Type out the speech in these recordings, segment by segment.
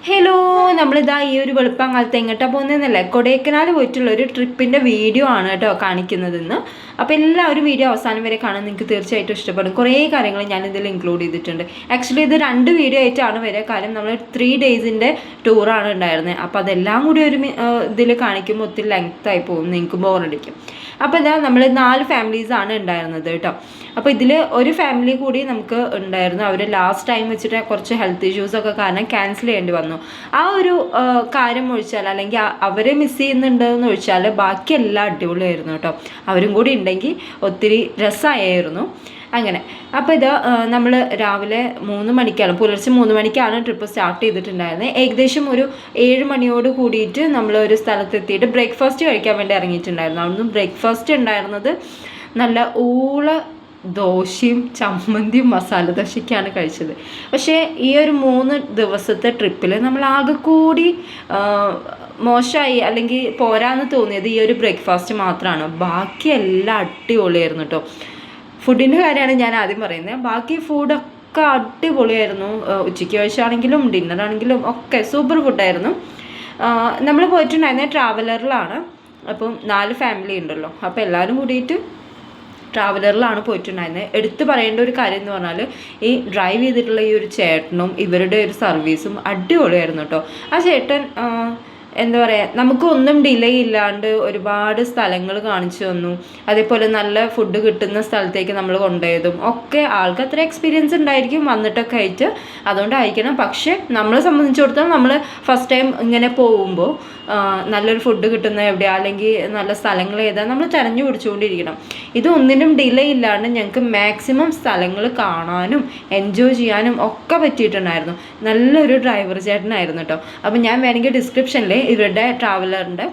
Hello, നമ്മളിതാ ഈ ഒരു വെളുപ്പാങ്കാലത്ത് എങ്ങോട്ടാണ് പോകുന്നതെന്നല്ലേ, കൊടൈക്കനാൽ പോയിട്ടുള്ള ഒരു ട്രിപ്പിൻ്റെ വീഡിയോ ആണ് കേട്ടോ കാണിക്കുന്നതെന്ന്. അപ്പോൾ എല്ലാവരും വീഡിയോ അവസാനം വരെ കാണാൻ നിങ്ങൾക്ക് തീർച്ചയായിട്ടും ഇഷ്ടപ്പെടും. കുറേ കാര്യങ്ങൾ ഞാൻ ഇതിൽ ഇൻക്ലൂഡ് ചെയ്തിട്ടുണ്ട്. ആക്ച്വലി ഇത് 2 വീഡിയോ ആയിട്ടാണ് വരിക, കാരണം നമ്മൾ 3 ഡേയ്സിൻ്റെ ടൂറാണ് ഉണ്ടായിരുന്നത്. അപ്പോൾ അതെല്ലാം കൂടി ഒരു ഇതിൽ കാണിക്കുമ്പോൾ ഒത്തിരി ലെങ്ത്തായി പോകും, നിങ്ങൾക്ക് ബോറടിക്കും. അപ്പോൾ ഇതാ നമ്മൾ 4 ഫാമിലീസാണ് ഉണ്ടായിരുന്നത് കേട്ടോ. അപ്പോൾ ഇതിൽ ഒരു ഫാമിലി കൂടി നമുക്ക് ഉണ്ടായിരുന്നു. അവർ ലാസ്റ്റ് ടൈം വെച്ചിട്ട് കുറച്ച് ഹെൽത്ത് ഇഷ്യൂസൊക്കെ കാരണം ക്യാൻസൽ ചെയ്യേണ്ടി വന്നു. ആ ഒരു കാര്യം ഒഴിച്ചാൽ, അല്ലെങ്കിൽ അവരെ മിസ് ചെയ്യുന്നുണ്ടെന്ന് ഒഴിച്ചാൽ ബാക്കി എല്ലാം അടിപൊളിയായിരുന്നു കേട്ടോ. അവരും കൂടി ഉണ്ടെങ്കിൽ ഒത്തിരി രസമായിരുന്നു. അങ്ങനെ അപ്പോൾ ഇത് നമ്മൾ രാവിലെ 3 മണിക്കാണ്, പുലർച്ചെ 3 മണിക്കാണ് ട്രിപ്പ് സ്റ്റാർട്ട് ചെയ്തിട്ടുണ്ടായിരുന്നത്. ഏകദേശം ഒരു 7 മണിയോട് കൂടിയിട്ട് നമ്മൾ ഒരു സ്ഥലത്തെത്തിയിട്ട് ബ്രേക്ക്ഫാസ്റ്റ് കഴിക്കാൻ വേണ്ടി ഇറങ്ങിയിട്ടുണ്ടായിരുന്നു. അവിടുന്ന് ബ്രേക്ക്ഫാസ്റ്റ് ഉണ്ടായിരുന്നത് നല്ല ഊള ദോശയും ചമ്മന്തിയും മസാല ദോശയ്ക്കാണ് കഴിച്ചത്. പക്ഷേ ഈ ഒരു 3 ദിവസത്തെ ട്രിപ്പിൽ നമ്മൾ ആകെ കൂടി മോശമായി അല്ലെങ്കിൽ പോരാന്ന് തോന്നിയത് ഈ ഒരു ബ്രേക്ക്ഫാസ്റ്റ് മാത്രമാണ്. ബാക്കി എല്ലാം അടിപൊളിയായിരുന്നു കേട്ടോ. ഫുഡിൻ്റെ കാര്യമാണ് ഞാൻ ആദ്യം പറയുന്നത്. ബാക്കി ഫുഡൊക്കെ അടിപൊളിയായിരുന്നു. ഉച്ചയ്ക്ക് കഴിച്ചാണെങ്കിലും ഡിന്നറാണെങ്കിലും ഒക്കെ സൂപ്പർ ഫുഡായിരുന്നു. നമ്മൾ പോയിട്ടുണ്ടായിരുന്നത് ട്രാവലറിലാണ്. അപ്പം 4 ഫാമിലി ഉണ്ടല്ലോ, അപ്പോൾ എല്ലാവരും കൂടിയിട്ട് ട്രാവലറിലാണ് പോയിട്ടുണ്ടായിരുന്നത്. എടുത്തു പറയേണ്ട ഒരു കാര്യം എന്ന് പറഞ്ഞാൽ ഈ ഡ്രൈവ് ചെയ്തിട്ടുള്ള ഈ ഒരു ചേട്ടനും ഇവരുടെ ഒരു സർവീസും അടിപൊളിയായിരുന്നു കേട്ടോ. ആ ചേട്ടൻ എന്താ പറയുക, നമുക്കൊന്നും ഡിലേ ഇല്ലാണ്ട് ഒരുപാട് സ്ഥലങ്ങൾ കാണിച്ചു തന്നു. അതേപോലെ നല്ല ഫുഡ് കിട്ടുന്ന സ്ഥലത്തേക്ക് നമ്മൾ കൊണ്ടുപോയതും ഒക്കെ ആൾക്ക് അത്ര എക്സ്പീരിയൻസ് ഉണ്ടായിരിക്കും വന്നിട്ടൊക്കെ ആയിട്ട്, അതുകൊണ്ടായിരിക്കണം. പക്ഷേ നമ്മളെ സംബന്ധിച്ചിടത്തോളം നമ്മൾ ഫസ്റ്റ് ടൈം ഇങ്ങനെ പോകുമ്പോൾ നല്ലൊരു ഫുഡ് കിട്ടുന്ന എവിടെയാണ് അല്ലെങ്കിൽ നല്ല സ്ഥലങ്ങൾ ഏതാണ് നമ്മൾ തിരഞ്ഞു പിടിച്ചുകൊണ്ടിരിക്കണം. ഇതൊന്നിനും ഡിലേ ഇല്ലാണ്ട് ഞങ്ങൾക്ക് മാക്സിമം സ്ഥലങ്ങൾ കാണാനും എൻജോയ് ചെയ്യാനും ഒക്കെ പറ്റിയിട്ടുണ്ടായിരുന്നു. നല്ലൊരു ഡ്രൈവർ ചേട്ടനായിരുന്നു കേട്ടോ. അപ്പം ഞാൻ വേണമെങ്കിൽ ഡിസ്ക്രിപ്ഷനിൽ ഇവരുടെ ട്രാവലറിൻ്റെ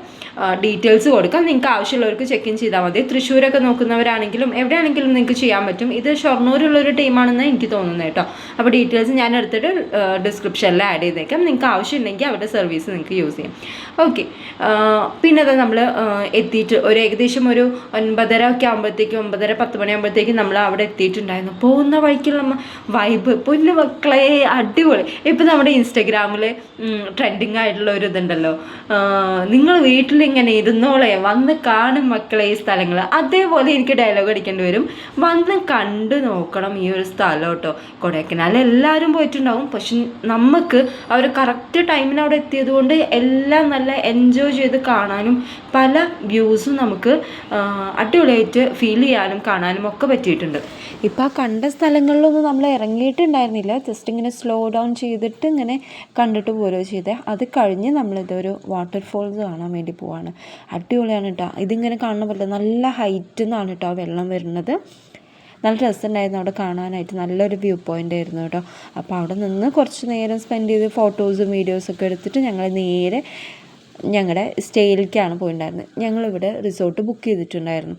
ഡീറ്റെയിൽസ് കൊടുക്കാം. നിങ്ങൾക്ക് ആവശ്യമുള്ളവർക്ക് ചെക്ക് ഇൻ ചെയ്താൽ മതി. തൃശ്ശൂരൊക്കെ നോക്കുന്നവരാണെങ്കിലും എവിടെയാണെങ്കിലും നിങ്ങൾക്ക് ചെയ്യാൻ പറ്റും. ഇത് ഷൊർണൂരുള്ളൊരു ടീമാണെന്ന് എനിക്ക് തോന്നുന്നത് കേട്ടോ. അപ്പോൾ ഡീറ്റെയിൽസ് ഞാൻ എടുത്തിട്ട് ഡിസ്ക്രിപ്ഷനിൽ ആഡ് ചെയ്തേക്കാം. നിങ്ങൾക്ക് ആവശ്യമുണ്ടെങ്കിൽ അവരുടെ സർവീസ് നിങ്ങൾക്ക് യൂസ് ചെയ്യാം. ഓക്കെ, പിന്നെ അത് നമ്മൾ എത്തിയിട്ട് ഒരു ഏകദേശം ഒരു 9:30 ഒക്കെ ആകുമ്പോഴത്തേക്കും 9:30 10 മണിയാകുമ്പോഴത്തേക്കും നമ്മൾ അവിടെ എത്തിയിട്ടുണ്ടായിരുന്നു. പോകുന്ന വഴിക്കുള്ള വൈബ് പുല്ല് മക്കളെ അടിപൊളി. ഇപ്പം നമ്മുടെ ഇൻസ്റ്റഗ്രാമിൽ ട്രെൻഡിങ് ആയിട്ടുള്ള ഒരു ഇതുണ്ടല്ലോ, നിങ്ങൾ വീട്ടിലിങ്ങനെ ഇരുന്നോളെ വന്ന് കാണും മക്കളെ ഈ സ്ഥലങ്ങൾ. അതേപോലെ എനിക്ക് ഡയലോഗ് അടിക്കേണ്ടി വരും. വന്ന് കണ്ടു നോക്കണം ഈ ഒരു സ്ഥലം കേട്ടോ. കൊടൈക്കനാൽ എല്ലാവരും പോയിട്ടുണ്ടാവും, പക്ഷെ നമുക്ക് ആ ഒരു കറക്റ്റ് ടൈമിന് അവിടെ എത്തിയത് കൊണ്ട് എല്ലാം നല്ല എൻജോയ് ചെയ്ത് കാണാനും പല വ്യൂസും നമുക്ക് അടിപൊളിയായിട്ട് ഫീൽ ചെയ്യാനും കാണാനും ഒക്കെ പറ്റിയിട്ടുണ്ട്. ഇപ്പോൾ ആ കണ്ട സ്ഥലങ്ങളിലൊന്നും നമ്മൾ ഇറങ്ങിയിട്ടുണ്ടായിരുന്നില്ല, ജസ്റ്റ് ഇങ്ങനെ സ്ലോ ഡൗൺ ചെയ്തിട്ട് ഇങ്ങനെ കണ്ടിട്ട് പോരുകയോ ചെയ്തേ. അത് കഴിഞ്ഞ് നമ്മളിതൊരു വാട്ടർഫോൾസ് കാണാൻ വേണ്ടി പോവാണ്. അടിപൊളിയാണ് കേട്ടോ. ഇതിങ്ങനെ കാണുന്ന പോലെ നല്ല ഹൈറ്റിൽ നിന്നാണ് കേട്ടോ വെള്ളം വരുന്നത്. നല്ല രസമുണ്ടായിരുന്നു അവിടെ കാണാനായിട്ട്. നല്ലൊരു വ്യൂ പോയിൻ്റ് ആയിരുന്നു കേട്ടോ. അപ്പോൾ അവിടെ നിന്ന് കുറച്ച് നേരം സ്പെൻഡ് ചെയ്ത് ഫോട്ടോസും വീഡിയോസൊക്കെ എടുത്തിട്ട് ഞങ്ങൾ നേരെ ഞങ്ങളുടെ സ്റ്റേയിലേക്കാണ് പോയിട്ടുണ്ടായിരുന്നത്. ഞങ്ങളിവിടെ റിസോർട്ട് ബുക്ക് ചെയ്തിട്ടുണ്ടായിരുന്നു.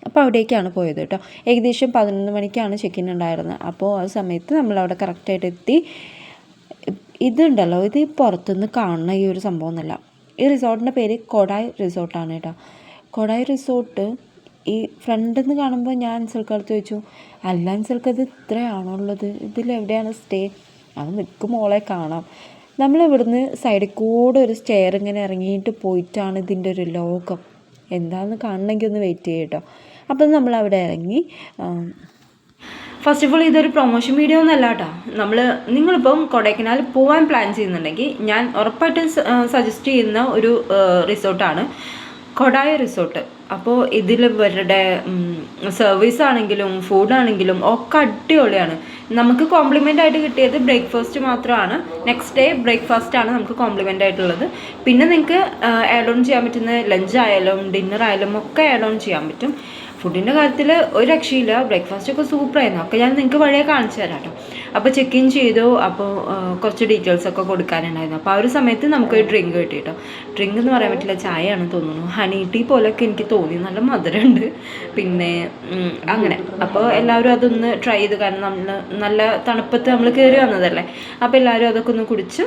അപ്പോൾ അവിടേക്കാണ് പോയത് കേട്ടോ. ഏകദേശം 11 മണിക്കാണ് ചെക്ക് ഇൻ ഉണ്ടായിരുന്നത്. അപ്പോൾ ആ സമയത്ത് നമ്മളവിടെ കറക്റ്റായിട്ട് എത്തി. ഇതുണ്ടല്ലോ, ഇത് പുറത്തുനിന്ന് കാണുന്ന ഈ ഒരു സംഭവം എന്നല്ല. ഈ റിസോർട്ടിൻ്റെ പേര് കൊടായ് റിസോർട്ടാണ് കേട്ടോ. കൊടായ് റിസോർട്ട് ഈ ഫ്രണ്ടിൽ നിന്ന് കാണുമ്പോൾ ഞാൻ അൻസൽക്കാലത്ത് ചോദിച്ചു, അല്ല അൻസൽക്കത് ഇത്രയാണോ ഉള്ളത്, ഇതിലെവിടെയാണ് സ്റ്റേ? അത് നിൽക്കും മോളെ കാണാം. നമ്മളിവിടുന്ന് സൈഡിൽ കൂടെ ഒരു സ്റ്റെയർ ഇങ്ങനെ ഇറങ്ങിയിട്ട് പോയിട്ടാണ് ഇതിൻ്റെ ഒരു ലോകം. എന്താണെന്ന് കാണണമെങ്കിൽ ഒന്ന് വെയിറ്റ് ചെയ്യും കേട്ടോ. അപ്പം നമ്മളവിടെ ഇറങ്ങി. ഫസ്റ്റ് ഓഫ് ഓൾ ഇതൊരു പ്രൊമോഷൻ വീഡിയോ ഒന്നല്ല കേട്ടോ. നിങ്ങളിപ്പം കൊടൈക്കനാൽ പോകാൻ പ്ലാൻ ചെയ്യുന്നുണ്ടെങ്കിൽ ഞാൻ ഉറപ്പായിട്ടും സജസ്റ്റ് ചെയ്യുന്ന ഒരു റിസോർട്ടാണ് കൊടായ് റിസോർട്ട്. അപ്പോൾ ഇതിൽ ഇവരുടെ സർവീസ് ആണെങ്കിലും ഫുഡാണെങ്കിലും ഒക്കെ അടിപൊളിയാണ്. നമുക്ക് കോംപ്ലിമെൻ്റ് ആയിട്ട് കിട്ടിയത് ബ്രേക്ക്ഫാസ്റ്റ് മാത്രമാണ്. നെക്സ്റ്റ് ഡേ ബ്രേക്ക്ഫാസ്റ്റാണ് നമുക്ക് കോംപ്ലിമെൻ്റ് ആയിട്ടുള്ളത്. പിന്നെ നിങ്ങൾക്ക് ആഡ് ഓൺ ചെയ്യാൻ പറ്റുന്ന ലഞ്ച് ആയാലും ഡിന്നർ ആയാലും ഒക്കെ ആഡ് ഓൺ ചെയ്യാൻ പറ്റും. ഫുഡിൻ്റെ കാര്യത്തിൽ ഒരു രക്ഷയില്ല. ബ്രേക്ക്ഫാസ്റ്റൊക്കെ സൂപ്പറായിരുന്നു. ഒക്കെ ഞാൻ നിങ്ങൾക്ക് വഴിയെ കാണിച്ചു തരാം കേട്ടോ. അപ്പോൾ ചെക്ക് ഇൻ ചെയ്തു. അപ്പോൾ കുറച്ച് ഡീറ്റെയിൽസൊക്കെ കൊടുക്കാനുണ്ടായിരുന്നു. അപ്പോൾ ആ ഒരു സമയത്ത് നമുക്കൊരു ഡ്രിങ്ക് കിട്ടി കേട്ടോ. ഡ്രിങ്ക് എന്ന് പറയാൻ പറ്റില്ല, ചായയാണെന്ന് തോന്നുന്നു. ഹണി ടീ പോലെയൊക്കെ എനിക്ക് തോന്നി. നല്ല മധുരമുണ്ട്. പിന്നെ അങ്ങനെ അപ്പോൾ എല്ലാവരും അതൊന്ന് ട്രൈ ചെയ്തു. കാരണം നമ്മൾ നല്ല തണുപ്പത്ത് നമ്മൾ കയറി വന്നതല്ലേ. അപ്പോൾ എല്ലാവരും അതൊക്കെ ഒന്ന് കുടിച്ച്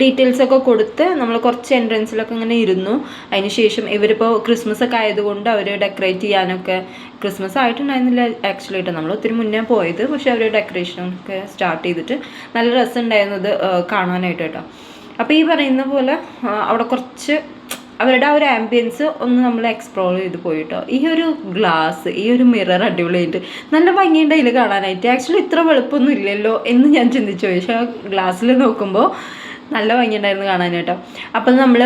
ഡീറ്റെയിൽസൊക്കെ കൊടുത്ത് നമ്മൾ കുറച്ച് എൻട്രൻസിലൊക്കെ ഇങ്ങനെ ഇരുന്നു. അതിന് ശേഷം ഇവരിപ്പോൾ ക്രിസ്മസ് ഒക്കെ ആയതുകൊണ്ട് അവർ ഡെക്കറേറ്റ് ചെയ്യാനൊക്കെ, ക്രിസ്മസ് ആയിട്ടുണ്ടായിരുന്നില്ല ആക്ച്വലി കേട്ടോ, നമ്മൾ ഒത്തിരി മുന്നേ പോയത്, പക്ഷേ അവർ ഡെക്കറേഷനൊക്കെ സ്റ്റാർട്ട് ചെയ്തിട്ട് നല്ല രസമുണ്ടായിരുന്നത് കാണാനായിട്ട് കേട്ടോ. അപ്പോൾ ഈ പറയുന്ന പോലെ അവിടെ കുറച്ച് അവരുടെ ആ ഒരു ആംബിയൻസ് ഒന്ന് നമ്മൾ എക്സ്പ്ലോർ ചെയ്ത് പോയിട്ടോ. ഈ ഒരു ഗ്ലാസ്, ഈ ഒരു മിറർ അടിപൊളിയായിട്ട് നല്ല ഭംഗിയുണ്ട് അതിൽ കാണാനായിട്ട്. ആക്ച്വലി ഇത്ര വെളുപ്പൊന്നും ഇല്ലല്ലോ എന്ന് ഞാൻ ചിന്തിച്ചു, പക്ഷേ ആ ഗ്ലാസ്സിൽ നോക്കുമ്പോൾ നല്ല ഭംഗിയുണ്ടായിരുന്നു കാണാനായിട്ടോ. അപ്പം നമ്മൾ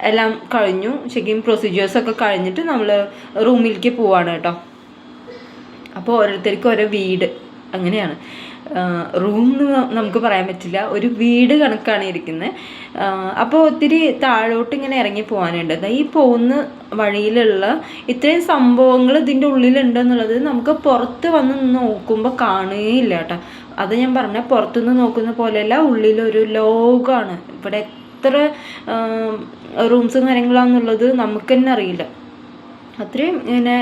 എല്ലാം കഴിഞ്ഞു, ചെക്കിങ് പ്രൊസീജിയേഴ്സൊക്കെ കഴിഞ്ഞിട്ട് നമ്മൾ റൂമിലേക്ക് പോവാണ് കേട്ടോ. അപ്പോൾ ഓരോരുത്തർക്കും ഓരോ വീട് അങ്ങനെയാണ്. റൂം എന്ന് നമുക്ക് പറയാൻ പറ്റില്ല, ഒരു വീട് കണക്കാണ് ഇരിക്കുന്നത്. അപ്പോൾ ഒത്തിരി താഴോട്ട് ഇങ്ങനെ ഇറങ്ങി പോകാനുണ്ട്. ഈ പോകുന്ന വഴിയിലുള്ള ഇത്രയും സംഭവങ്ങൾ ഇതിൻ്റെ ഉള്ളിലുണ്ടെന്നുള്ളത് നമുക്ക് പുറത്ത് വന്ന് നോക്കുമ്പോൾ കാണുകയില്ല കേട്ടോ. അത് ഞാൻ പറഞ്ഞ പുറത്തുനിന്ന് നോക്കുന്ന പോലെയല്ല, ഉള്ളിലൊരു ലോകമാണ്. ഇവിടെ എത്ര റൂംസും കാര്യങ്ങളാണെന്നുള്ളത് നമുക്ക് തന്നെ അറിയില്ല. അത്രയും ഇങ്ങനെ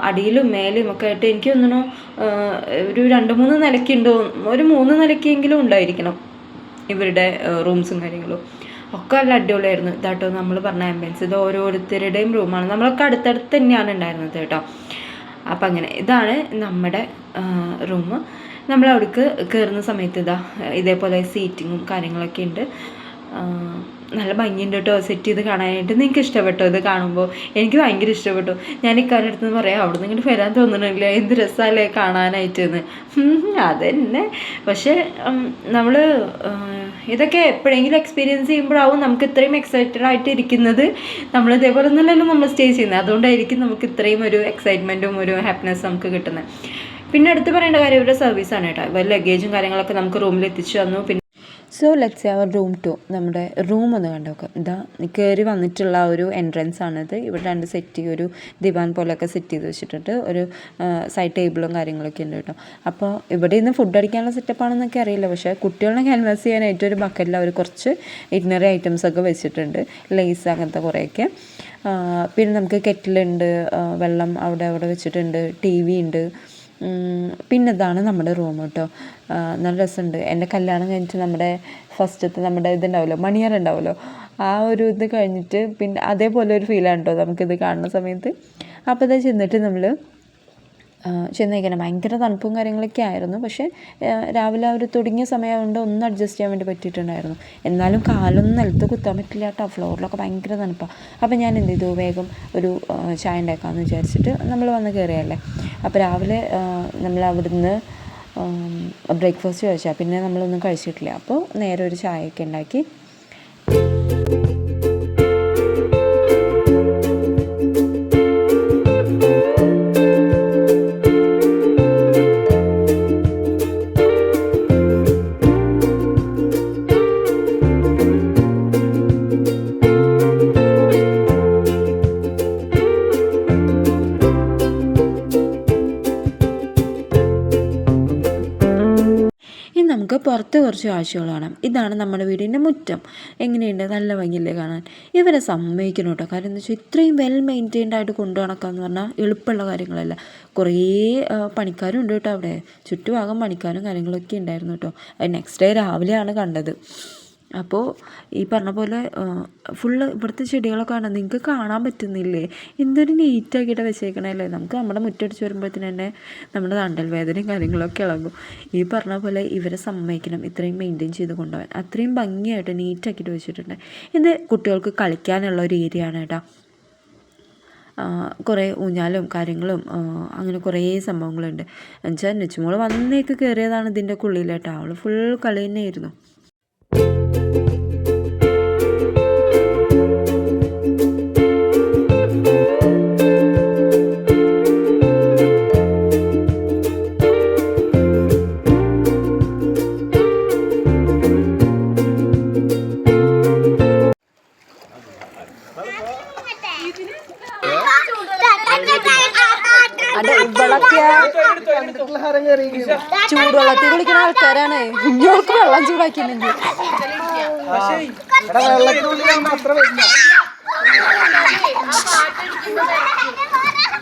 അടിയിലും മേലും ഒക്കെ ആയിട്ട് എനിക്ക് തോന്നുന്നു ഒരു 2-3 നിലയ്ക്കുണ്ടോ, ഒരു 3 നിലയ്ക്കെങ്കിലും ഉണ്ടായിരിക്കണം ഇവരുടെ റൂംസും കാര്യങ്ങളും ഒക്കെ. നല്ല അടിപൊളിയായിരുന്നു ഇതാട്ടോ നമ്മൾ പറഞ്ഞ ആംബിയൻസ്. ഇത് ഓരോരുത്തരുടെയും റൂമാണ്, നമ്മളൊക്കെ അടുത്തടുത്ത് തന്നെയാണ് ഉണ്ടായിരുന്നത് കേട്ടോ. അപ്പം അങ്ങനെ ഇതാണ് നമ്മുടെ റൂം. നമ്മൾ അവിടേക്ക് കയറുന്ന സമയത്ത് ഇതേപോലെ സീറ്റിങ്ങും കാര്യങ്ങളൊക്കെ ഉണ്ട്. നല്ല ഭംഗിയുണ്ട് കേട്ടോ സെറ്റ് ചെയ്ത് കാണാനായിട്ട്. നിങ്ങൾക്ക് ഇഷ്ടപ്പെട്ടോ ഇത് കാണുമ്പോൾ? എനിക്ക് ഭയങ്കര ഇഷ്ടപ്പെട്ടു. ഞാൻ ഇക്കാരുടെ അടുത്ത് പറയാം, അവിടെ നിന്ന് ഇങ്ങോട്ട് വരാൻ തോന്നണില്ല, എന്ത് രസമല്ലേ കാണാനായിട്ടെന്ന്. അതന്നെ, പക്ഷേ നമ്മൾ ഇതൊക്കെ എപ്പോഴെങ്കിലും എക്സ്പീരിയൻസ് ചെയ്യുമ്പോഴാവും നമുക്ക് ഇത്രയും എക്സൈറ്റഡ് ആയിട്ട് ഇരിക്കുന്നത്. നമ്മൾ ഇതേപോലെ ഒന്നുമല്ലല്ലോ നമ്മൾ സ്റ്റേ ചെയ്യുന്നത്, അതുകൊണ്ടായിരിക്കും നമുക്ക് ഇത്രയും ഒരു എക്സൈറ്റ്മെൻറ്റും ഒരു ഹാപ്പിനെസ് നമുക്ക് കിട്ടുന്നത്. പിന്നെ എടുത്ത് പറയേണ്ട കാര്യം ഇവരുടെ സർവീസാണ് കേട്ടോ. ഇവർ ലഗേജും കാര്യങ്ങളൊക്കെ നമുക്ക് റൂമിൽ എത്തിച്ചു തന്നു. പിന്നെ സോ ലെറ്റ്സ് അവർ റൂം 2. നമ്മുടെ റൂം ഒന്ന് കണ്ടോക്കെ. ഇതാ കയറി വന്നിട്ടുള്ള ഒരു എൻട്രൻസ് ആണിത്. ഇവിടെ 2 സെറ്റ് ഒരു ദിവാൻ പോലെയൊക്കെ സെറ്റ് ചെയ്ത് വെച്ചിട്ടുണ്ട്. ഒരു സൈഡ് ടേബിളും കാര്യങ്ങളൊക്കെ ഉണ്ട് കേട്ടോ. അപ്പോൾ ഇവിടെ നിന്ന് ഫുഡ് അടിക്കാനുള്ള സെറ്റപ്പാണെന്നൊക്കെ അറിയില്ല, പക്ഷേ കുട്ടികളെ ക്യാൻവാസ് ചെയ്യാനായിട്ട് ഒരു ബക്കറ്റിൽ അവർ കുറച്ച് ഇഗ്നറി ഐറ്റംസൊക്കെ വെച്ചിട്ടുണ്ട്, ലേസ് അങ്ങനത്തെ കുറേയൊക്കെ. പിന്നെ നമുക്ക് കെറ്റിലുണ്ട്, വെള്ളം അവിടെ വെച്ചിട്ടുണ്ട്, TV ഉണ്ട്. പിന്നെ ഇതാണ് നമ്മുടെ റൂം കേട്ടോ. നല്ല രസമുണ്ട്. എൻ്റെ കല്യാണം കഴിഞ്ഞിട്ട് നമ്മുടെ ഫസ്റ്റത്തെ നമ്മുടെ ഇതുണ്ടാവുമല്ലോ, മണിയർ ഉണ്ടാവുമല്ലോ, ആ ഒരു ഇത് കഴിഞ്ഞിട്ട് പിന്നെ അതേപോലെ ഒരു ഫീലാണ് കേട്ടോ നമുക്കിത് കാണുന്ന സമയത്ത്. അപ്പോൾ ഇത് ചെന്നിട്ട് നമ്മൾ ചെന്നേക്കണം. ഭയങ്കര തണുപ്പും കാര്യങ്ങളൊക്കെ ആയിരുന്നു, പക്ഷേ രാവിലെ ഒരു തുടങ്ങിയ സമയമായതുകൊണ്ട് ഒന്ന് അഡ്ജസ്റ്റ് ചെയ്യാൻ വേണ്ടി പറ്റിയിട്ടുണ്ടായിരുന്നു. എന്നാലും കാലൊന്നും നിലത്ത് കുത്താൻ പറ്റില്ല കേട്ടോ, ഫ്ലോറിലൊക്കെ ഭയങ്കര തണുപ്പാണ്. അപ്പോൾ ഞാൻ എന്ത് ചെയ്തു, വേഗം ഒരു ചായ ഉണ്ടാക്കാമെന്ന് വിചാരിച്ചിട്ട് നമ്മൾ വന്ന് കയറിയല്ലേ. അപ്പോൾ രാവിലെ നമ്മൾ അവിടുന്ന് ബ്രേക്ക്ഫാസ്റ്റ് കഴിച്ചാൽ പിന്നെ നമ്മളൊന്നും കഴിച്ചിട്ടില്ല. അപ്പോൾ നേരെ ഒരു ചായയൊക്കെ ഉണ്ടാക്കി പുറത്ത് കുറച്ച് കാഴ്ചകൾ കാണാം. ഇതാണ് നമ്മുടെ വീടിൻ്റെ മുറ്റം. എങ്ങനെയുണ്ട്, നല്ല ഭംഗിയില്ലേ കാണാൻ. ഇവരെ സമ്മതിക്കണം കേട്ടോ. കാര്യം എന്താ വെച്ചാൽ ഇത്രയും വെൽ മെയിൻറ്റെയിൻഡ് ആയിട്ട് കൊണ്ടു നടക്കാമെന്ന് പറഞ്ഞാൽ എളുപ്പമുള്ള കാര്യങ്ങളല്ല. കുറേ പണിക്കാരും ഉണ്ട് കേട്ടോ അവിടെ, ചുറ്റുഭാഗം പണിക്കാരും കാര്യങ്ങളൊക്കെ ഉണ്ടായിരുന്നു കേട്ടോ. അത് നെക്സ്റ്റ് ഡേ രാവിലെയാണ് കണ്ടത്. അപ്പോൾ ഈ പറഞ്ഞ പോലെ ഫുള്ള് ഇവിടുത്തെ ചെടികളൊക്കെ കാണാൻ നിങ്ങൾക്ക് കാണാൻ പറ്റുന്നില്ലേ, എന്തൊരു നീറ്റാക്കിയിട്ട് വെച്ചേക്കണല്ലേ. നമുക്ക് നമ്മുടെ മുറ്റടിച്ച് വരുമ്പോഴത്തേന് തന്നെ നമ്മുടെ തണ്ടൽ വേദനയും കാര്യങ്ങളൊക്കെ ഇളകും. ഈ പറഞ്ഞ പോലെ ഇവരെ സമ്മതിക്കണം ഇത്രയും മെയിൻറ്റെയിൻ ചെയ്ത് കൊണ്ടുപോകാൻ. അത്രയും ഭംഗിയായിട്ട് നീറ്റാക്കിയിട്ട് വെച്ചിട്ടുണ്ട്. ഇത് കുട്ടികൾക്ക് കളിക്കാനുള്ള ഒരു ഏരിയ ആണ് കേട്ടോ. കുറേ ഊഞ്ഞാലും കാര്യങ്ങളും അങ്ങനെ കുറേ സംഭവങ്ങളുണ്ട്. എന്നുവെച്ചാൽ നെച്ചുമോൾ വന്നേക്ക് കയറിയതാണ് ഇതിൻ്റെ ഉള്ളിൽ കേട്ടോ. അവൾ ഫുൾ കളി തന്നെയായിരുന്നു. ചൂടുവെള്ളത്തിൽ കുളിക്കുന്ന ആൾക്കാരാണ്. ഇങ്ങോട്ട് വെള്ളം ചൂടാക്കിയില്ലെങ്കിൽ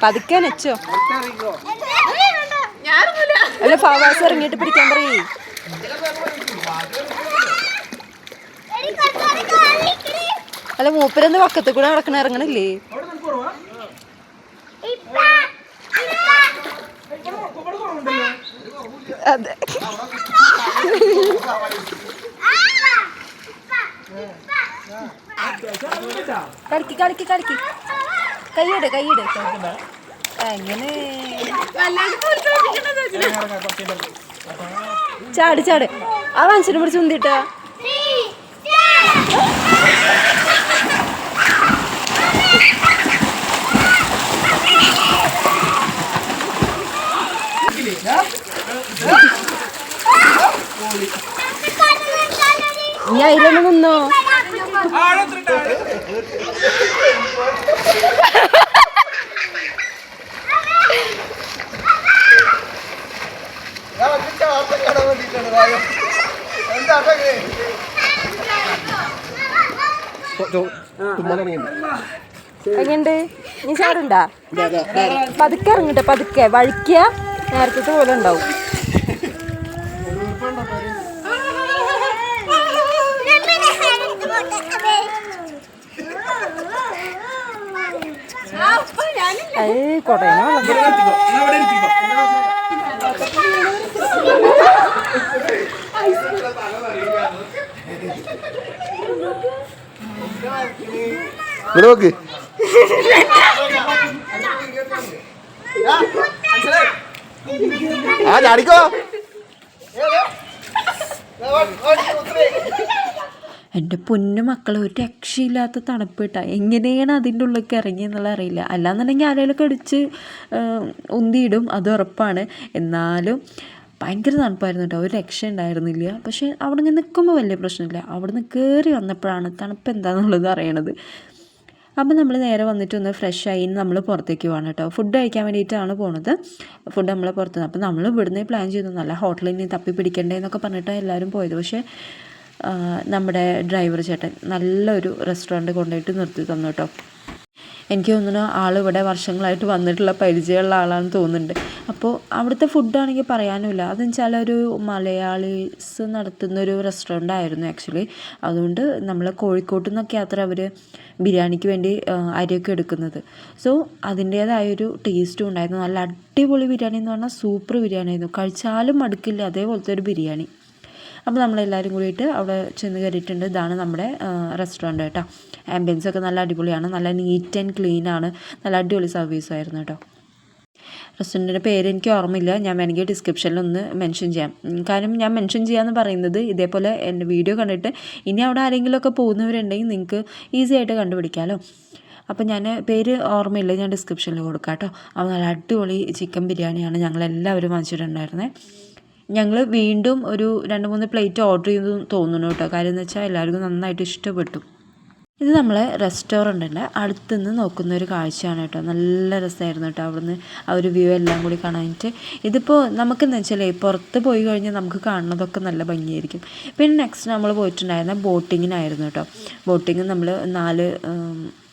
പതുക്കെ വെച്ചോ. അല്ല ഫവാസ് ഇറങ്ങിയിട്ട് പിടിക്കാൻ പറയേ. അല്ല മൂപ്പരെന്ത് പക്കത്ത് കൂടെ നടക്കണ ഇറങ്ങണില്ലേ? അതെ കളിക്ക് കളിക്ക് കളിക്ക് കൈയിട് കൈയിട് എങ്ങനെ ചാട് ചാട് ആ മനുഷ്യനെ പിടിച്ച് ഉന്തിട്ടാ നീ അതിലൊന്ന് നിന്നോ എങ്ങണ്ട് നീ ചാടുണ്ടാ? പതുക്കെ ഇറങ്ങട്ടെ പതുക്കെ വഴിക്കുക നേരത്തെ പോലെ ഉണ്ടാവും. കൊടേനെ നോക്ക് ആ ചാടിക്കോ. എൻ്റെ പൊന്നു മക്കളെ ഒരു രക്ഷയില്ലാത്ത തണുപ്പ് കിട്ടാ. എങ്ങനെയാണ് അതിൻ്റെ ഉള്ളിലേക്ക് ഇറങ്ങി എന്നുള്ള അറിയില്ല. അല്ലാന്നുണ്ടെങ്കിൽ ആരെങ്കിലുമൊക്കെ അടിച്ച് ഉന്തിയിടും, അത് ഉറപ്പാണ്. എന്നാലും ഭയങ്കര തണുപ്പായിരുന്നു കേട്ടോ, ഒരു രക്ഷ ഉണ്ടായിരുന്നില്ല. പക്ഷേ അവിടെ നിന്ന് നിൽക്കുമ്പോൾ വലിയ പ്രശ്നമില്ല, അവിടെ നിന്ന് കയറി വന്നപ്പോഴാണ് തണുപ്പ് എന്താണെന്നുള്ളത് അറിയണത്. അപ്പോൾ നമ്മൾ നേരെ വന്നിട്ട് ഒന്ന് ഫ്രഷ് ആയി നമ്മൾ പുറത്തേക്ക് പോകണം കേട്ടോ. ഫുഡ് കഴിക്കാൻ വേണ്ടിയിട്ടാണ് പോണത്. ഫുഡ് നമ്മൾ പുറത്ത് അപ്പോൾ നമ്മൾ ഇവിടുന്ന് പ്ലാൻ ചെയ്തു നല്ല ഹോട്ടലിൽ നിന്ന് തപ്പി പിടിക്കണ്ടേന്നൊക്കെ പറഞ്ഞിട്ടാണ് എല്ലാവരും പോയത്. പക്ഷേ നമ്മുടെ ഡ്രൈവർ ചേട്ടൻ നല്ലൊരു റെസ്റ്റോറൻറ്റ് കൊണ്ടുപോയിട്ട് നിർത്തി തന്നു കേട്ടോ. എനിക്ക് തോന്നുന്നു ആൾ ഇവിടെ വർഷങ്ങളായിട്ട് വന്നിട്ടുള്ള പരിചയമുള്ള ആളാണെന്ന് തോന്നുന്നുണ്ട്. അപ്പോൾ അവിടുത്തെ ഫുഡാണെങ്കിൽ പറയാനുമില്ല. അതെന്ന് വെച്ചാൽ ഒരു മലയാളീസ് നടത്തുന്നൊരു റെസ്റ്റോറൻ്റ് ആയിരുന്നു ആക്ച്വലി. അതുകൊണ്ട് നമ്മൾ കോഴിക്കോട്ട് നിന്നൊക്കെ അത്ര അവർ ബിരിയാണിക്ക് വേണ്ടി അരിയൊക്കെ എടുക്കുന്നത്. സോ അതിൻ്റേതായൊരു ടേസ്റ്റും ഉണ്ടായിരുന്നു. നല്ല അടിപൊളി ബിരിയാണി എന്ന് പറഞ്ഞാൽ സൂപ്പർ ബിരിയാണി ആയിരുന്നു. കഴിച്ചാലും മടുക്കില്ല അതേപോലത്തെ ഒരു ബിരിയാണി. അപ്പോൾ നമ്മളെല്ലാവരും കൂടിയിട്ട് അവിടെ ചെന്ന് കയറിയിട്ടുണ്ട്. ഇതാണ് നമ്മുടെ റെസ്റ്റോറൻറ്റ് കേട്ടോ. ആംബിയൻസൊക്കെ നല്ല അടിപൊളിയാണ്, നല്ല നീറ്റ് ആൻഡ് ക്ലീൻ ആണ്, നല്ല അടിപൊളി സർവീസായിരുന്നു കേട്ടോ. റെസ്റ്റോറൻറ്റിൻ്റെ പേര് എനിക്ക് ഓർമ്മയില്ല, ഞാൻ വേണമെങ്കിൽ ഡിസ്ക്രിപ്ഷനിലൊന്ന് മെൻഷൻ ചെയ്യാം. കാരണം ഞാൻ മെൻഷൻ ചെയ്യാമെന്ന് പറയുന്നത് ഇതേപോലെ എൻ്റെ വീഡിയോ കണ്ടിട്ട് ഇനി അവിടെ ആരെങ്കിലുമൊക്കെ പോകുന്നവരുണ്ടെങ്കിൽ നിങ്ങൾക്ക് ഈസി ആയിട്ട് കണ്ടുപിടിക്കാമല്ലോ. അപ്പോൾ ഞാൻ പേര് ഓർമ്മയില്ല, ഞാൻ ഡിസ്ക്രിപ്ഷനിൽ കൊടുക്കാം കേട്ടോ. അപ്പോൾ നല്ല അടിപൊളി ചിക്കൻ ബിരിയാണിയാണ് ഞങ്ങളെല്ലാവരും വാങ്ങിച്ചിട്ടുണ്ടായിരുന്നത്. ഞങ്ങൾ വീണ്ടും ഒരു 2-3 പ്ലേറ്റ് ഓർഡർ ചെയ്തു തോന്നുന്നു കേട്ടോ. കാര്യം എന്ന് വെച്ചാൽ എല്ലാവർക്കും നന്നായിട്ട് ഇഷ്ടപ്പെട്ടു. ഇത് നമ്മളെ റെസ്റ്റോറൻറ്റിൻ്റെ അടുത്തുനിന്ന് നോക്കുന്ന ഒരു കാഴ്ചയാണ് കേട്ടോ. നല്ല രസമായിരുന്നു കേട്ടോ അവിടുന്ന് ആ ഒരു വ്യൂ എല്ലാം കൂടി കാണാനായിട്ട്. ഇതിപ്പോൾ നമുക്കെന്ന് വെച്ചാൽ പുറത്ത് പോയി കഴിഞ്ഞാൽ നമുക്ക് കാണുന്നതൊക്കെ നല്ല ഭംഗിയായിരിക്കും. പിന്നെ നെക്സ്റ്റ് നമ്മൾ പോയിട്ടുണ്ടായിരുന്ന ബോട്ടിങ്ങിനായിരുന്നു കേട്ടോ. ബോട്ടിങ് നമ്മൾ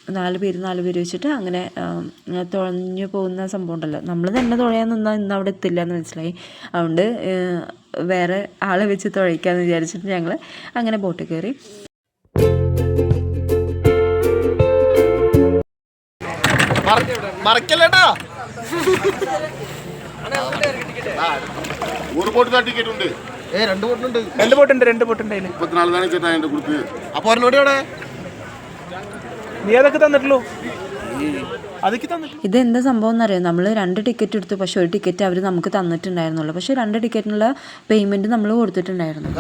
4 പേര് വെച്ചിട്ട് അങ്ങനെ തുഴഞ്ഞു പോകുന്ന സംഭവം ഉണ്ടല്ലോ. നമ്മൾ തന്നെ തുഴയാൻ നിന്നാൽ ഇന്ന് അവിടെ എത്തില്ല എന്ന് മനസ്സിലായി. അതുകൊണ്ട് വേറെ ആളെ വെച്ച് തുഴയ്ക്കാമെന്ന് വിചാരിച്ചിട്ട് ഞങ്ങൾ അങ്ങനെ ബോട്ടിൽ കയറി. മറക്കല്ലേട്ടാ, ഒരു ബോട്ടിന് ടിക്കറ്റ് ഉണ്ട്. 2 ബോട്ടുണ്ട് 24 ചേട്ടാ എൻ്റെ കൊടുത്ത്. അപ്പോൾ ഒരെണ്ണോടെ അവിടെ നീ അതൊക്കെ തന്നിട്ടുള്ളൂ. ഇതെന്താ സംഭവം എന്നറിയാം. നമ്മൾ 2 ടിക്കറ്റ് എടുത്തു, പക്ഷെ ഒരു ടിക്കറ്റ് അവർ നമുക്ക് തന്നിട്ടുണ്ടായിരുന്നുള്ളൂ. പക്ഷെ 2 ടിക്കറ്റിനുള്ള പേയ്മെന്റ് നമ്മൾ കൊടുത്തിട്ടുണ്ടായിരുന്നു.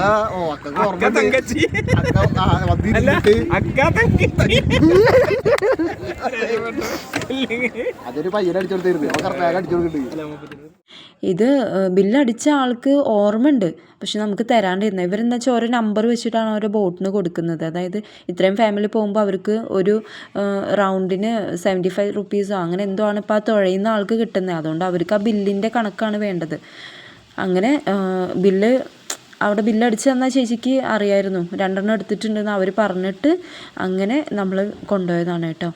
ഇത് ബില്ലടിച്ച ആൾക്ക് ഓർമ്മയുണ്ട്, പക്ഷെ നമുക്ക് തരാണ്ടിരുന്നത്. ഇവരെന്താ വെച്ചാൽ ഓരോ നമ്പർ വെച്ചിട്ടാണ് ഓരോ ബോട്ടിന് കൊടുക്കുന്നത്. അതായത് ഇത്രയും ഫാമിലി പോകുമ്പോൾ അവർക്ക് ഒരു റൗണ്ടിന് 75 റുപ്പീസോ അങ്ങനെ എന്തോ ആണ് ഇപ്പോൾ ആ തുഴയുന്ന ആൾക്ക് കിട്ടുന്നത്. അതുകൊണ്ട് അവർക്ക് ആ ബില്ലിൻ്റെ കണക്കാണ് വേണ്ടത്. അങ്ങനെ അവിടെ ബില്ലടിച്ച് തന്നാൽ ചേച്ചിക്ക് അറിയായിരുന്നു 2 എടുത്തിട്ടുണ്ടെന്ന് അവർ പറഞ്ഞിട്ട് അങ്ങനെ നമ്മൾ കൊണ്ടുപോയതാണ് കേട്ടോ.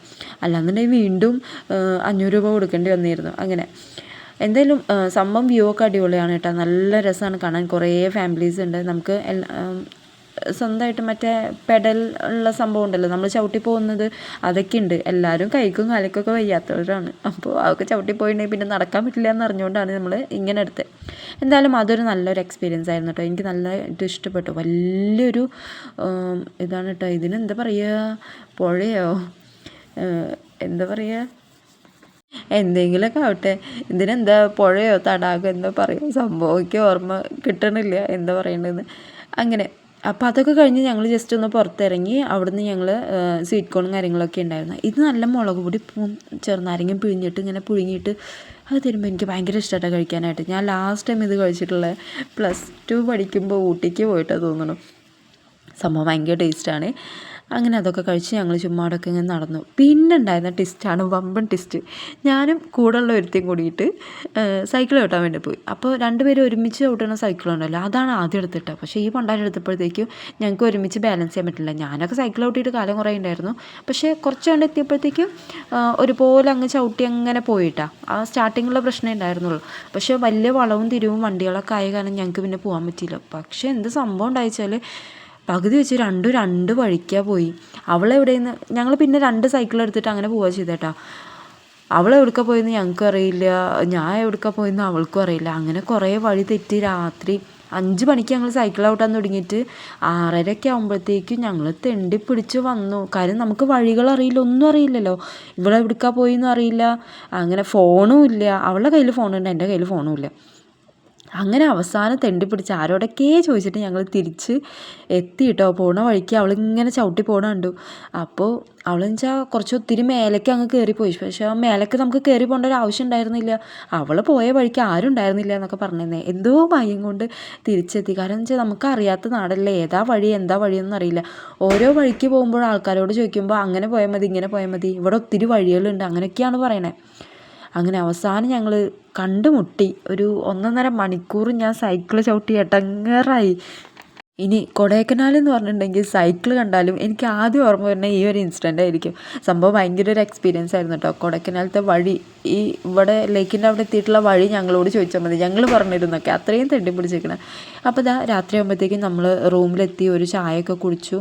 അല്ലാന്നുണ്ടെങ്കിൽ വീണ്ടും 500 രൂപ കൊടുക്കേണ്ടി വന്നിരുന്നു. അങ്ങനെ എന്തായാലും സംഭവം വ്യൂ ഒക്കെ അടിപൊളിയാണ് കേട്ടോ. നല്ല രസമാണ് കാണാൻ. കുറേ ഫാമിലീസ് ഉണ്ട്. നമുക്ക് സ്വന്തമായിട്ട് മറ്റേ പെഡൽ ഉള്ള സംഭവം ഉണ്ടല്ലോ, നമ്മൾ ചവിട്ടി പോകുന്നത്, അതൊക്കെ ഉണ്ട്. എല്ലാവരും കൈക്കും കാലിക്കൊക്കെ വയ്യാത്തവരാണ്. അപ്പോൾ അതൊക്കെ ചവിട്ടി പോയിട്ടുണ്ടെങ്കിൽ പിന്നെ നടക്കാൻ പറ്റില്ല എന്ന് അറിഞ്ഞുകൊണ്ടാണ് നമ്മൾ ഇങ്ങനെ എടുത്തത്. എന്തായാലും അതൊരു നല്ലൊരു എക്സ്പീരിയൻസ് ആയിരുന്നു കേട്ടോ. എനിക്ക് നല്ലതായിട്ട് ഇഷ്ടപ്പെട്ടു. വലിയൊരു ഇതാണ് കേട്ടോ. ഇതിനെന്താ പറയുക, പുഴയോ എന്താ പറയുക, എന്തെങ്കിലുമൊക്കെ ആവട്ടെ. ഇതിനെന്താ പുഴയോ തടാകം എന്താ പറയുക, സംഭവമൊക്കെ ഓർമ്മ കിട്ടണില്ല എന്താ പറയേണ്ടതെന്ന്. അങ്ങനെ അപ്പോൾ അതൊക്കെ കഴിഞ്ഞ് ഞങ്ങൾ ജസ്റ്റ് ഒന്ന് പുറത്തിറങ്ങി. അവിടുന്ന് ഞങ്ങൾ സ്വീറ്റ് കോണും കാര്യങ്ങളൊക്കെ ഉണ്ടായിരുന്നു. ഇത് നല്ല മുളക് പൊടി ചെറുനാരങ്ങയും പിഴിഞ്ഞിട്ട് ഇങ്ങനെ പുഴുങ്ങിയിട്ട് അത് തരുമ്പോൾ എനിക്ക് ഭയങ്കര ഇഷ്ടമായിട്ടാണ് കഴിക്കാനായിട്ട്. ഞാൻ ലാസ്റ്റ് ടൈം ഇത് കഴിച്ചിട്ടുള്ളത് +2 പഠിക്കുമ്പോൾ ഊട്ടിക്ക് പോയിട്ടാണ് തോന്നുന്നു. സംഭവം ഭയങ്കര ടേസ്റ്റാണ്. അങ്ങനെ അതൊക്കെ കഴിച്ച് ഞങ്ങൾ ചുമ്മാ അവിടെയൊക്കെ ഇങ്ങനെ നടന്നു. പിന്നെ ഉണ്ടായിരുന്ന ടിസ്റ്റാണ് വമ്പൻ ടിസ്റ്റ്. ഞാനും കൂടെയുള്ള ഒരുത്തിയും കൂടിയിട്ട് സൈക്കിൾ ചവിട്ടാൻ വേണ്ടി പോയി. അപ്പോൾ രണ്ടുപേരും ഒരുമിച്ച് ചവിട്ടുന്ന സൈക്കിളുണ്ടല്ലോ, അതാണ് ആദ്യം എടുത്തിട്ട്. പക്ഷേ ഈ പണ്ടാരം എടുത്തപ്പോഴത്തേക്കും ഞങ്ങൾക്ക് ഒരുമിച്ച് ബാലൻസ് ചെയ്യാൻ പറ്റില്ല. ഞാനൊക്കെ സൈക്കിൾ ചവിട്ടിയിട്ട് കാലം കുറേ ഉണ്ടായിരുന്നു. പക്ഷേ കുറച്ച് കണ്ട് എത്തിയപ്പോഴത്തേക്കും ഒരുപോലെ അങ്ങ് ചവിട്ടി അങ്ങനെ പോയിട്ടാണ്. ആ സ്റ്റാർട്ടിങ്ങിലുള്ള പ്രശ്നമേ ഉണ്ടായിരുന്നുള്ളൂ. പക്ഷേ വലിയ വളവും തിരിവും വണ്ടികളൊക്കെ ആയ കാരണം ഞങ്ങൾക്ക് പിന്നെ പോകാൻ പറ്റിയില്ല. പക്ഷേ എന്ത് സംഭവം ഉണ്ടായിച്ചാൽ പകുതി വെച്ച് രണ്ട് വഴിക്കാണ് പോയി. അവളെവിടെയെന്ന് ഞങ്ങൾ പിന്നെ 2 സൈക്കിൾ എടുത്തിട്ട് അങ്ങനെ പോവുക ചെയ്തേട്ടാ. അവളെവിടുക്ക പോയെന്ന് ഞങ്ങൾക്കും അറിയില്ല, ഞാൻ എവിടുക്ക പോയെന്ന് അവൾക്കും അറിയില്ല. അങ്ങനെ കുറേ വഴി തെറ്റി രാത്രി 5 മണിക്ക് ഞങ്ങൾ സൈക്കിൾ ഔട്ടാൻ തുടങ്ങിയിട്ട് 6:30 ആകുമ്പോഴത്തേക്കും ഞങ്ങൾ തെണ്ടി പിടിച്ച് വന്നു. കാര്യം നമുക്ക് വഴികൾ അറിയില്ല, ഒന്നും അറിയില്ലല്ലോ. ഇവിടെ എവിടുക്ക പോയെന്നും അറിയില്ല. അങ്ങനെ ഫോണും ഇല്ല. അവളുടെ കയ്യിൽ ഫോണുണ്ട്, എൻ്റെ കയ്യിൽ ഫോണും ഇല്ല. അങ്ങനെ അവസാനം തെണ്ടി പിടിച്ച് ആരോടൊക്കെ ചോദിച്ചിട്ട് ഞങ്ങൾ തിരിച്ച് എത്തി കേട്ടോ. പോണ വഴിക്ക് അവളിങ്ങനെ ചവിട്ടി പോണ കണ്ടു. അപ്പോൾ അവളെന്ന് വെച്ചാൽ കുറച്ച് ഒത്തിരി മേലേക്ക് അങ്ങ് കയറിപ്പോയി. പക്ഷേ ആ മേലേക്ക് നമുക്ക് കയറി പോകേണ്ട ഒരു ആവശ്യം ഉണ്ടായിരുന്നില്ല. അവൾ പോയ വഴിക്ക് ആരും ഉണ്ടായിരുന്നില്ല എന്നൊക്കെ പറഞ്ഞിരുന്നേ. എന്തോ ഭയം കൊണ്ട് തിരിച്ചെത്തി. കാരണം വെച്ചാൽ നമുക്ക് അറിയാത്ത നാടല്ലേ, ഏതാ വഴി എന്താ വഴിയൊന്നും അറിയില്ല. ഓരോ വഴിക്ക് പോകുമ്പോൾ ആൾക്കാരോട് ചോദിക്കുമ്പോൾ അങ്ങനെ പോയാൽ മതി ഇങ്ങനെ പോയാൽ മതി, ഇവിടെ ഒത്തിരി വഴികളുണ്ട്, അങ്ങനെയൊക്കെയാണ് പറയണേ. അങ്ങനെ അവസാനം ഞങ്ങൾ കണ്ടുമുട്ടി. ഒരു 1.5 മണിക്കൂർ ഞാൻ സൈക്കിൾ ചവിട്ടി എടങ്ങേറായി. ഇനി കൊടൈക്കനാൽ എന്ന് പറഞ്ഞിട്ടുണ്ടെങ്കിൽ സൈക്കിൾ കണ്ടാലും എനിക്ക് ആദ്യം ഓർമ്മ വരുന്ന ഈ ഒരു ഇൻസിഡൻ്റ് ആയിരിക്കും. സംഭവം ഭയങ്കര ഒരു എക്സ്പീരിയൻസ് ആയിരുന്നു കേട്ടോ. കൊടൈക്കനാലത്തെ വഴി, ഈ ഇവിടെ ലേക്കിൻ്റെ അവിടെ എത്തിയിട്ടുള്ള വഴി ഞങ്ങളോട് ചോദിച്ചാൽ മതി, ഞങ്ങൾ പറഞ്ഞിരുന്നൊക്കെ അത്രയും തെണ്ടി പിടിച്ചിരിക്കണം. അപ്പോൾ ഇതാ രാത്രി ആകുമ്പോഴത്തേക്കും നമ്മൾ റൂമിലെത്തി, ഒരു ചായയൊക്കെ കുടിച്ചു.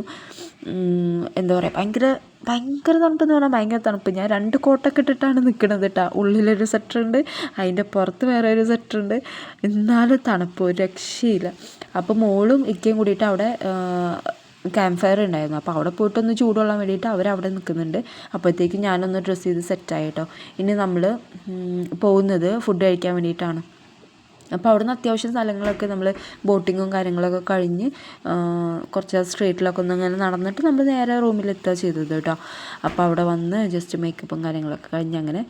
എന്താ പറയുക, ഭയങ്കര തണുപ്പെന്ന് പറഞ്ഞാൽ ഭയങ്കര തണുപ്പ്. ഞാൻ 2 കോട്ടൊക്കെ ഇട്ടിട്ടാണ് നിൽക്കുന്നത് കേട്ടോ. ഉള്ളിലൊരു സ്വെറ്ററുണ്ട്, അതിൻ്റെ പുറത്ത് വേറെ ഒരു സ്വെറ്ററുണ്ട്. എന്നാലും തണുപ്പ് ഒരു രക്ഷയില്ല. അപ്പോൾ മോളും ഇക്കയും കൂടിയിട്ട് അവിടെ ക്യാമ്പ് ഫയർ ഉണ്ടായിരുന്നു. അപ്പോൾ അവിടെ പോയിട്ടൊന്ന് ചൂടുകൊള്ളാൻ വേണ്ടിയിട്ട് അവരവിടെ നിൽക്കുന്നുണ്ട്. അപ്പോഴത്തേക്കും ഞാനൊന്ന് ഡ്രസ്സ് ചെയ്ത് സെറ്റായി കേട്ടോ. ഇനി നമ്മൾ പോകുന്നത് ഫുഡ് കഴിക്കാൻ വേണ്ടിയിട്ടാണ്. അപ്പോൾ അവിടുന്ന് അത്യാവശ്യം സ്ഥലങ്ങളൊക്കെ നമ്മൾ ബോട്ടിങ്ങും കാര്യങ്ങളൊക്കെ കഴിഞ്ഞ് കുറച്ച് സ്ട്രീറ്റിലൊക്കെ ഒന്ന് അങ്ങനെ നടന്നിട്ട് നമ്മൾ നേരെ റൂമിലെത്തുക ചെയ്തത് കേട്ടോ. അപ്പോൾ അവിടെ വന്ന് ജസ്റ്റ് മേക്കപ്പും കാര്യങ്ങളൊക്കെ കഴിഞ്ഞ് അങ്ങനെ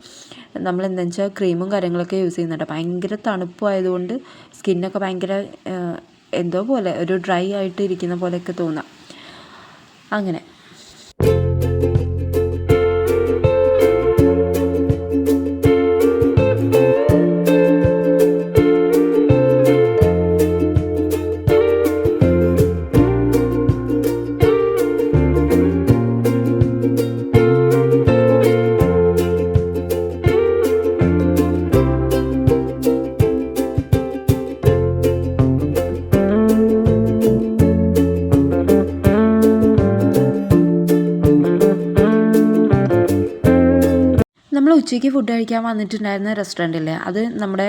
നമ്മൾ എന്താണെന്ന് വെച്ചാൽ ക്രീമും കാര്യങ്ങളൊക്കെ യൂസ് ചെയ്യുന്നുണ്ട്. ഭയങ്കര തണുപ്പായതുകൊണ്ട് സ്കിന്നൊക്കെ ഭയങ്കര എന്തോ പോലെ ഒരു ഡ്രൈ ആയിട്ട് ഇരിക്കുന്ന പോലെയൊക്കെ തോന്നാം. അങ്ങനെ നമ്മൾ ഉച്ചയ്ക്ക് ഫുഡ് കഴിക്കാൻ വന്നിട്ടുണ്ടായിരുന്ന റെസ്റ്റോറൻറ്റില്ലേ, അത് നമ്മുടെ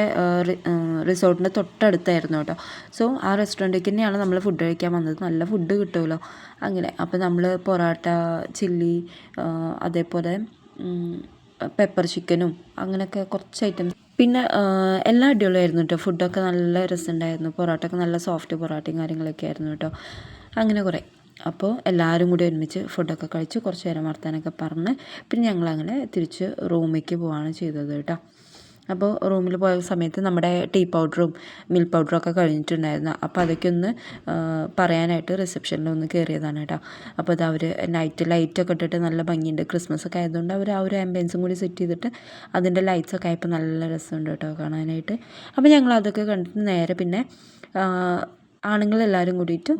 റിസോർട്ടിൻ്റെ തൊട്ടടുത്തായിരുന്നു കേട്ടോ. സോ ആ റെസ്റ്റോറൻറ്റിലേക്ക് തന്നെയാണ് നമ്മൾ ഫുഡ് കഴിക്കാൻ വന്നത്. നല്ല ഫുഡ് കിട്ടുമല്ലോ അങ്ങനെ. അപ്പോൾ നമ്മൾ പൊറോട്ട, ചില്ലി, അതേപോലെ പെപ്പർ ചിക്കനും അങ്ങനെയൊക്കെ കുറച്ച് ഐറ്റംസ്. പിന്നെ എല്ലാം അടിപൊളിയായിരുന്നു കേട്ടോ. ഫുഡൊക്കെ നല്ല രസമുണ്ടായിരുന്നു. പൊറോട്ടയൊക്കെ നല്ല സോഫ്റ്റ് പൊറോട്ടയും കാര്യങ്ങളൊക്കെ ആയിരുന്നു കേട്ടോ. അങ്ങനെ കുറേ. അപ്പോൾ എല്ലാവരും കൂടി ഒരുമിച്ച് ഫുഡൊക്കെ കഴിച്ച് കുറച്ച് നേരം വർത്താനൊക്കെ പറഞ്ഞ് പിന്നെ ഞങ്ങളങ്ങനെ തിരിച്ച് റൂമിലേക്ക് പോവുകയാണ് ചെയ്തത് കേട്ടോ. അപ്പോൾ റൂമിൽ പോയ സമയത്ത് നമ്മുടെ ടീ പൗഡറും മിൽക്ക് പൗഡറും ഒക്കെ കഴിഞ്ഞിട്ടുണ്ടായിരുന്നു. അപ്പോൾ അതൊക്കെ ഒന്ന് പറയാനായിട്ട് റിസപ്ഷനിൽ ഒന്ന് കയറിയതാണ് കേട്ടോ. അപ്പോൾ അത് അവർ ലൈറ്റൊക്കെ ഇട്ടിട്ട് നല്ല ഭംഗിയുണ്ട്. ക്രിസ്മസ് ഒക്കെ ആയതുകൊണ്ട് അവർ ആ ഒരു ആംബിയൻസും കൂടി സെറ്റ് ചെയ്തിട്ട് അതിൻ്റെ ലൈറ്റ്സൊക്കെ ആയപ്പോൾ നല്ല രസമുണ്ട് കേട്ടോ കാണാനായിട്ട്. അപ്പോൾ ഞങ്ങൾ അതൊക്കെ കണ്ടിട്ട് നേരെ പിന്നെ ആണുങ്ങളെല്ലാവരും കൂടിയിട്ട്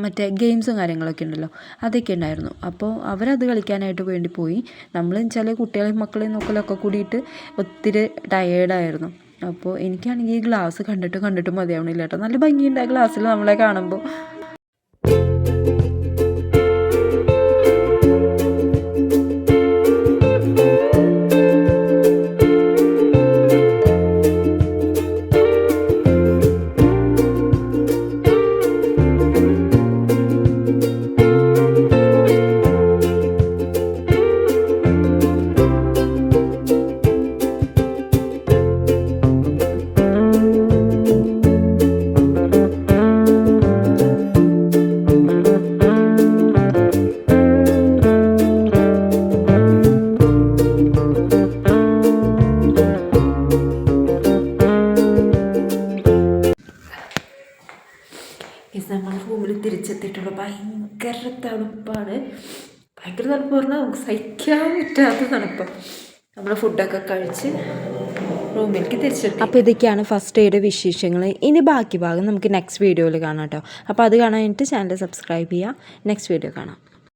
മറ്റേ ഗെയിംസും കാര്യങ്ങളൊക്കെ ഉണ്ടല്ലോ, അതൊക്കെ ഉണ്ടായിരുന്നു. അപ്പോൾ അവരത് കളിക്കാനായിട്ട് വേണ്ടി പോയി. നമ്മൾ വെച്ചാൽ കുട്ടികളെയും മക്കളെയും നോക്കലൊക്കെ കൂടിയിട്ട് ഒത്തിരി ടയേർഡായിരുന്നു. അപ്പോൾ എനിക്കാണെങ്കിൽ ഈ ഗ്ലാസ് കണ്ടിട്ട് മതിയാവണില്ല കേട്ടോ. നല്ല ഭംഗിയുണ്ട് ആ ഗ്ലാസ്സിൽ നമ്മളെ കാണുമ്പോൾ. തിരിച്ചെത്തിയിട്ടുള്ളൂ. ഭയങ്കര തണുപ്പാണ്. ഭയങ്കര തണുപ്പ് പറഞ്ഞാൽ നമുക്ക് സഹിക്കാൻ പറ്റാത്ത തണുപ്പ്. നമ്മൾ ഫുഡൊക്കെ കഴിച്ച് റൂമിലേക്ക് തിരിച്ചെത്തി. അപ്പോൾ ഇതൊക്കെയാണ് ഫസ്റ്റ് ഡേയുടെ വിശേഷങ്ങൾ. ഇനി ബാക്കി ഭാഗം നമുക്ക് നെക്സ്റ്റ് വീഡിയോയിൽ കാണാം കേട്ടോ. അപ്പോൾ അത് കാണാനായിട്ട് ചാനൽ സബ്സ്ക്രൈബ് ചെയ്യുക. നെക്സ്റ്റ് വീഡിയോ കാണാം.